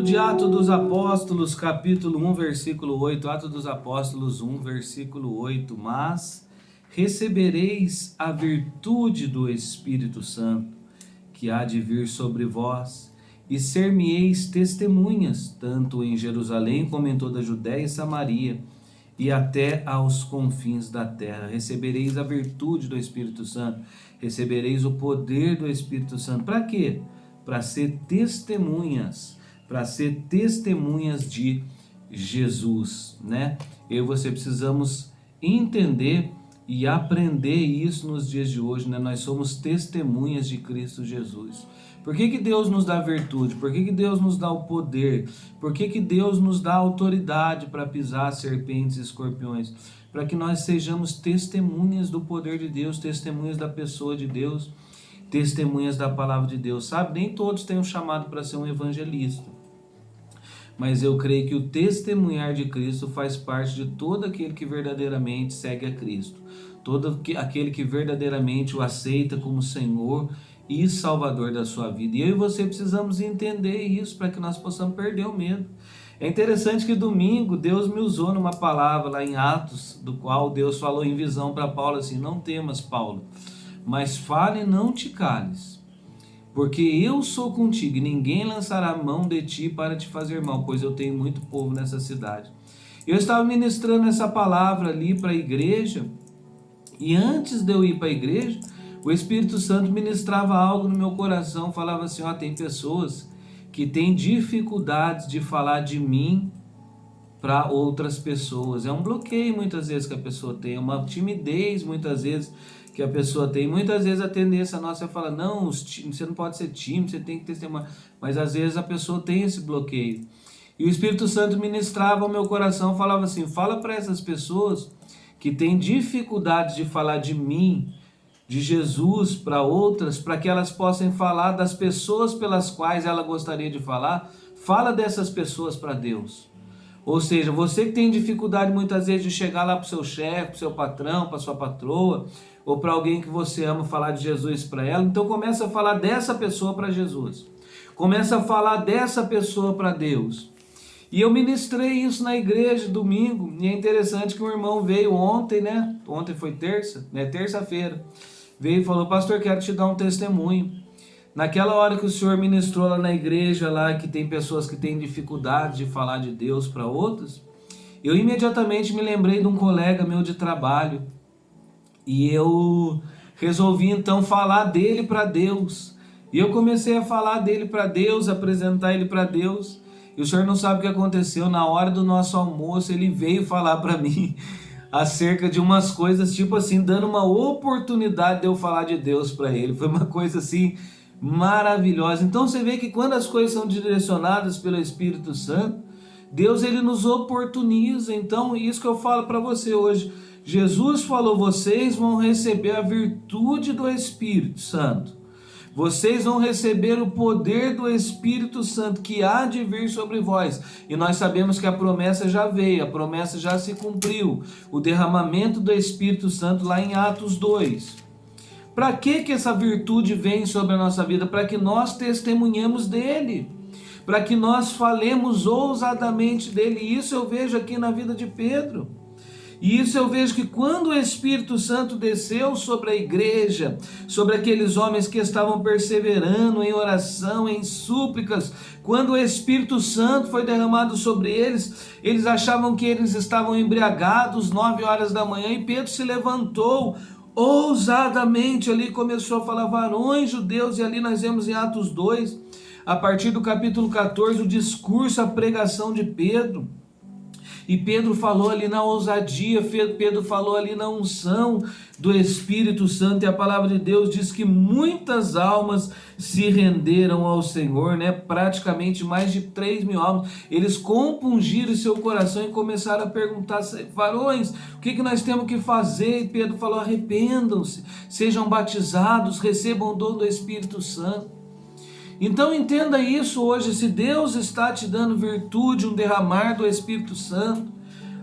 de Atos dos Apóstolos, capítulo 1, versículo 8. Atos dos Apóstolos 1, versículo 8. Mas recebereis a virtude do Espírito Santo, que há de vir sobre vós, e ser-me-eis testemunhas, tanto em Jerusalém como em toda a Judéia e Samaria, e até aos confins da terra. Recebereis a virtude do Espírito Santo, recebereis o poder do Espírito Santo. Para quê? Para ser testemunhas de Jesus, né? Eu e você precisamos entender e aprender isso nos dias de hoje, né? Nós somos testemunhas de Cristo Jesus. Por que Deus nos dá virtude? Por que Deus nos dá o poder? Por que Deus nos dá autoridade para pisar serpentes e escorpiões? Para que nós sejamos testemunhas do poder de Deus, testemunhas da pessoa de Deus, testemunhas da palavra de Deus, sabe? Nem todos têm um chamado para ser um evangelista, mas eu creio que o testemunhar de Cristo faz parte de todo aquele que verdadeiramente segue a Cristo, todo aquele que verdadeiramente o aceita como Senhor e Salvador da sua vida. E eu e você precisamos entender isso para que nós possamos perder o medo. É interessante que domingo Deus me usou numa palavra lá em Atos, do qual Deus falou em visão para Paulo assim: não temas, Paulo, mas fale e não te cales, porque eu sou contigo e ninguém lançará mão de ti para te fazer mal, pois eu tenho muito povo nessa cidade. Eu estava ministrando essa palavra ali para a igreja, e antes de eu ir para a igreja, o Espírito Santo ministrava algo no meu coração, falava assim: ó, tem pessoas que têm dificuldades de falar de mim para outras pessoas. É um bloqueio muitas vezes que a pessoa tem, é uma timidez muitas vezes que a pessoa tem. Muitas vezes a tendência nossa é falar: não, você não pode ser tímido, você tem que testemunhar. Mas às vezes a pessoa tem esse bloqueio. E o Espírito Santo ministrava ao meu coração, falava assim: fala para essas pessoas que têm dificuldade de falar de mim, de Jesus para outras, para que elas possam falar das pessoas pelas quais ela gostaria de falar. Fala dessas pessoas para Deus. Ou seja, você que tem dificuldade muitas vezes de chegar lá para o seu chefe, para o seu patrão, para a sua patroa, ou para alguém que você ama, falar de Jesus para ela, então começa a falar dessa pessoa para Jesus. Começa a falar dessa pessoa para Deus. E eu ministrei isso na igreja domingo, e é interessante que um irmão veio ontem, né? Ontem foi terça, né? Terça-feira. Veio e falou: pastor, quero te dar um testemunho. Naquela hora que o senhor ministrou lá na igreja, lá que tem pessoas que têm dificuldade de falar de Deus para outros, eu imediatamente me lembrei de um colega meu de trabalho, e eu resolvi então falar dele para Deus. E eu comecei a falar dele para Deus, apresentar ele para Deus. E o senhor não sabe o que aconteceu. Na hora do nosso almoço ele veio falar para mim acerca de umas coisas, tipo assim, dando uma oportunidade de eu falar de Deus para ele. Foi uma coisa assim maravilhosa. Então você vê que quando as coisas são direcionadas pelo Espírito Santo, Deus ele nos oportuniza. Então isso que eu falo para você hoje: Jesus falou: vocês vão receber a virtude do Espírito Santo. Vocês vão receber o poder do Espírito Santo que há de vir sobre vós. E nós sabemos que a promessa já veio, a promessa já se cumpriu. O derramamento do Espírito Santo lá em Atos 2. Para que essa virtude vem sobre a nossa vida? Para que nós testemunhemos dele. Para que nós falemos ousadamente dele. E isso eu vejo aqui na vida de Pedro. E isso eu vejo que quando o Espírito Santo desceu sobre a igreja, sobre aqueles homens que estavam perseverando em oração, em súplicas, quando o Espírito Santo foi derramado sobre eles, eles achavam que eles estavam embriagados, 9 horas da manhã, e Pedro se levantou ousadamente ali, começou a falar: varões judeus, e ali nós vemos em Atos 2, a partir do capítulo 14, o discurso, a pregação de Pedro. E Pedro falou ali na ousadia, Pedro falou ali na unção do Espírito Santo, e a palavra de Deus diz que muitas almas se renderam ao Senhor, né? Praticamente mais de 3.000 almas. Eles compungiram seu coração e começaram a perguntar: varões, o que nós temos que fazer? E Pedro falou: arrependam-se, sejam batizados, recebam o dom do Espírito Santo. Então entenda isso hoje: se Deus está te dando virtude, um derramar do Espírito Santo,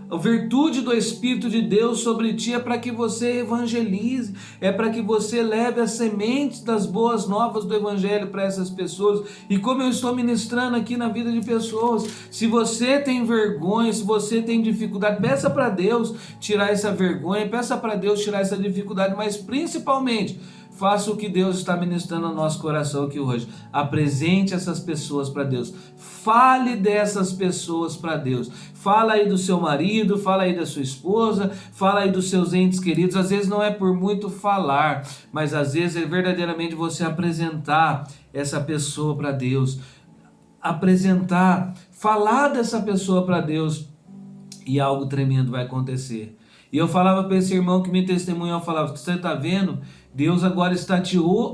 A virtude do Espírito de Deus sobre ti é para que você evangelize, é para que você leve as sementes das boas novas do Evangelho para essas pessoas. E como eu estou ministrando aqui na vida de pessoas, se você tem vergonha, se você tem dificuldade, peça para Deus tirar essa vergonha, peça para Deus tirar essa dificuldade, mas principalmente, faça o que Deus está ministrando no nosso coração aqui hoje. Apresente essas pessoas para Deus. Fale dessas pessoas para Deus. Fala aí do seu marido, fala aí da sua esposa, fala aí dos seus entes queridos. Às vezes não é por muito falar, mas às vezes é verdadeiramente você apresentar essa pessoa para Deus. Apresentar, falar dessa pessoa para Deus e algo tremendo vai acontecer. E eu falava para esse irmão que me testemunhou, eu falava, você está vendo? Deus agora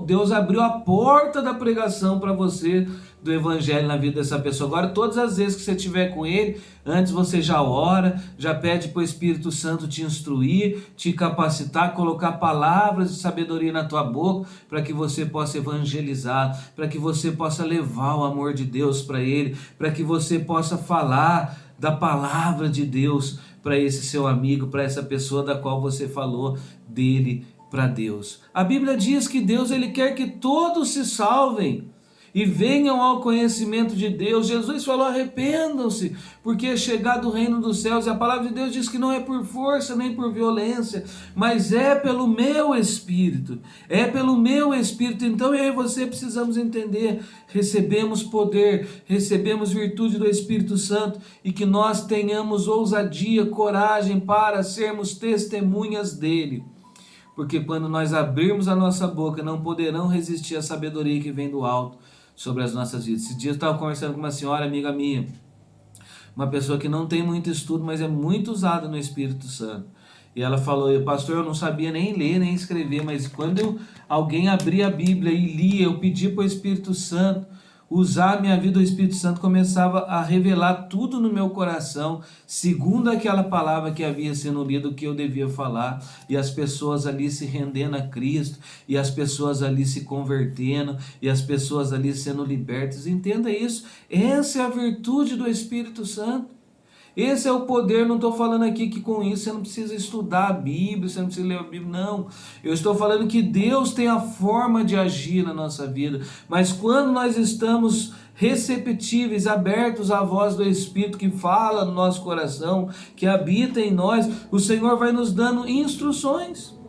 Deus abriu a porta da pregação para você do evangelho na vida dessa pessoa. Agora todas as vezes que você estiver com ele, antes você já ora, já pede para o Espírito Santo te instruir, te capacitar, colocar palavras de sabedoria na tua boca, para que você possa evangelizar, para que você possa levar o amor de Deus para ele, para que você possa falar da palavra de Deus para esse seu amigo, para essa pessoa da qual você falou dele para Deus. A Bíblia diz que Deus ele quer que todos se salvem e venham ao conhecimento de Deus. Jesus falou, arrependam-se, porque é chegado o reino dos céus. E a palavra de Deus diz que não é por força nem por violência, mas é pelo meu Espírito. É pelo meu Espírito. Então eu e você precisamos entender, recebemos poder, recebemos virtude do Espírito Santo, e que nós tenhamos ousadia, coragem para sermos testemunhas dele. Porque quando nós abrirmos a nossa boca, não poderão resistir à sabedoria que vem do alto sobre as nossas vidas. Esse dia eu estava conversando com uma senhora, amiga minha, uma pessoa que não tem muito estudo, mas é muito usada no Espírito Santo. E ela falou, pastor, eu não sabia nem ler, nem escrever, mas quando alguém abria a Bíblia e lia, eu pedi para o Espírito Santo usar a minha vida, o Espírito Santo começava a revelar tudo no meu coração, segundo aquela palavra que havia sendo lida, o que eu devia falar, e as pessoas ali se rendendo a Cristo, e as pessoas ali se convertendo, e as pessoas ali sendo libertas. Entenda isso, essa é a virtude do Espírito Santo. Esse é o poder. Não estou falando aqui que com isso você não precisa estudar a Bíblia, você não precisa ler a Bíblia, não. Eu estou falando que Deus tem a forma de agir na nossa vida, mas quando nós estamos receptíveis, abertos à voz do Espírito que fala no nosso coração, que habita em nós, o Senhor vai nos dando instruções.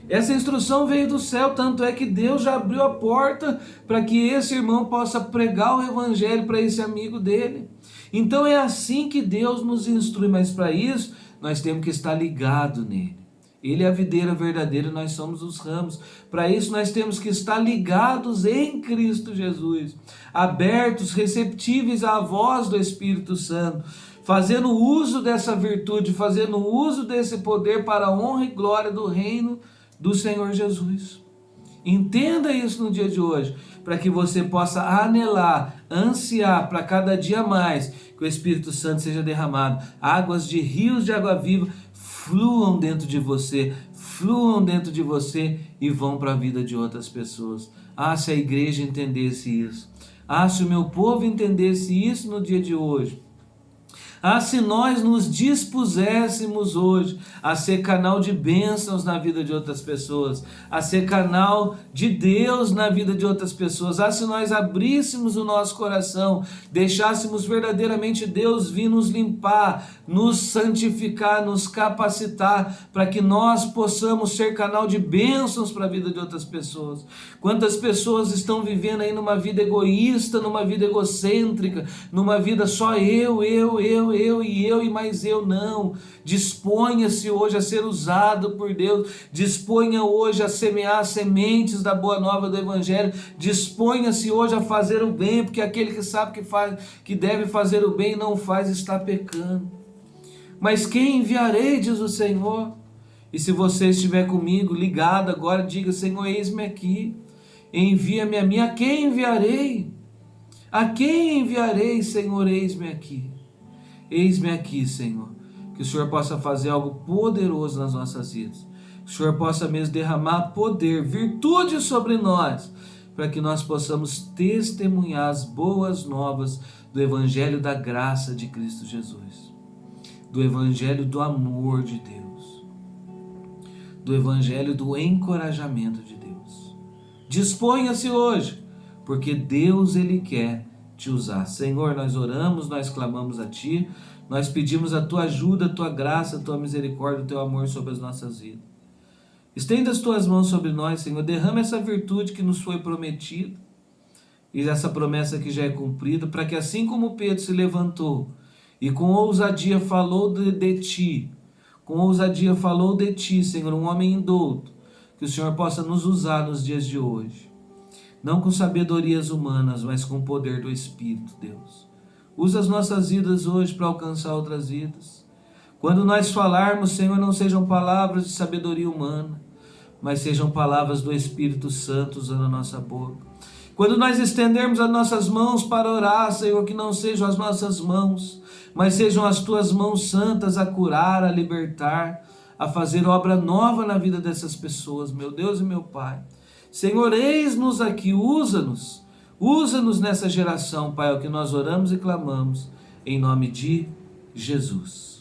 Essa instrução veio do céu, tanto é que Deus já abriu a porta para que esse irmão possa pregar o evangelho para esse amigo dele. Então é assim que Deus nos instrui, mas para isso nós temos que estar ligados nele. Ele é a videira verdadeira, nós somos os ramos. Para isso nós temos que estar ligados em Cristo Jesus, abertos, receptíveis à voz do Espírito Santo, fazendo uso dessa virtude, fazendo uso desse poder para a honra e glória do reino do Senhor Jesus. Entenda isso no dia de hoje, para que você possa anelar, ansiar para cada dia mais que o Espírito Santo seja derramado, águas de rios de água viva fluam dentro de você e vão para a vida de outras pessoas. Ah, se a igreja entendesse isso, se o meu povo entendesse isso no dia de hoje, se nós nos dispuséssemos hoje a ser canal de bênçãos na vida de outras pessoas, a ser canal de Deus na vida de outras pessoas, se nós abríssemos o nosso coração, deixássemos verdadeiramente Deus vir nos limpar, nos santificar, nos capacitar, para que nós possamos ser canal de bênçãos para a vida de outras pessoas. Quantas pessoas estão vivendo aí numa vida egoísta, numa vida egocêntrica, numa vida só eu e mais eu não. Disponha-se hoje a ser usado por Deus, disponha hoje a semear sementes da boa nova do Evangelho, disponha-se hoje a fazer o bem, porque aquele que sabe que deve fazer o bem e não faz, está pecando. Mas quem enviarei, diz o Senhor? E se você estiver comigo, ligado agora, diga, Senhor, eis-me aqui, envia-me a mim. A quem enviarei? A quem enviarei, Senhor, eis-me aqui. Eis-me aqui, Senhor, que o Senhor possa fazer algo poderoso nas nossas vidas, que o Senhor possa mesmo derramar poder, virtude sobre nós, para que nós possamos testemunhar as boas novas do Evangelho da graça de Cristo Jesus. do evangelho do amor de Deus, do evangelho do encorajamento de Deus. Disponha-se hoje, porque Deus, Ele quer te usar. Senhor, nós oramos, nós clamamos a Ti, nós pedimos a Tua ajuda, a Tua graça, a Tua misericórdia, o Teu amor sobre as nossas vidas. Estenda as Tuas mãos sobre nós, Senhor, derrama essa virtude que nos foi prometida, e essa promessa que já é cumprida, para que assim como Pedro se levantou e com ousadia falou de Ti, com ousadia falou de Ti, Senhor, um homem indouto, que o Senhor possa nos usar nos dias de hoje, não com sabedorias humanas, mas com o poder do Espírito, Deus. Usa as nossas vidas hoje para alcançar outras vidas. Quando nós falarmos, Senhor, não sejam palavras de sabedoria humana, mas sejam palavras do Espírito Santo usando a nossa boca. Quando nós estendermos as nossas mãos para orar, Senhor, que não sejam as nossas mãos, mas sejam as Tuas mãos santas a curar, a libertar, a fazer obra nova na vida dessas pessoas, meu Deus e meu Pai. Senhor, eis-nos aqui, usa-nos nessa geração, Pai, é o que nós oramos e clamamos, em nome de Jesus.